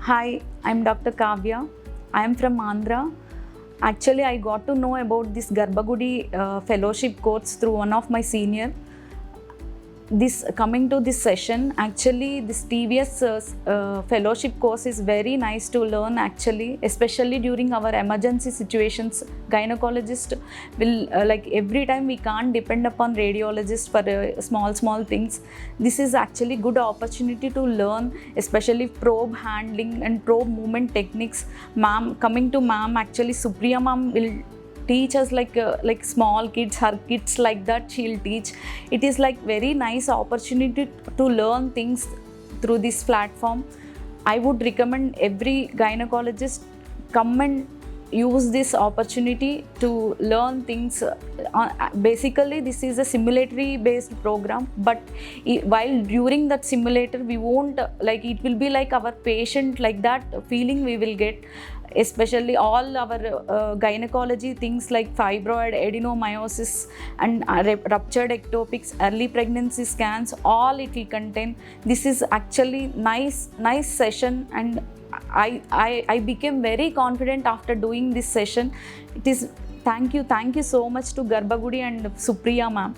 Hi, I'm Dr. Kavya. I am from Andhra. Actually, I got to know about this GGIRHR fellowship course through one of my senior. Coming to this session, actually this TVS fellowship course is very nice to learn actually, especially during our emergency situations. Gynecologist will like every time we can't depend upon radiologist for small things. This is actually good opportunity to learn, especially probe handling and probe movement techniques. Ma'am, coming to ma'am, actually Supriya ma'am will teach us like small kids, her kids like that she'll teach. It is like very nice opportunity to learn things through this platform. I would recommend every gynecologist come and use this opportunity to learn things. Basically this is a simulatory based program, but while during that simulator we won't like, it will be like our patient, like that feeling we will get, especially all our gynecology things like fibroid, adenomyosis and ruptured ectopics, early pregnancy scans, all it will contain. This is actually nice session, and I became very confident after doing this session. It is thank you so much to GGIRHR and Supriya ma'am.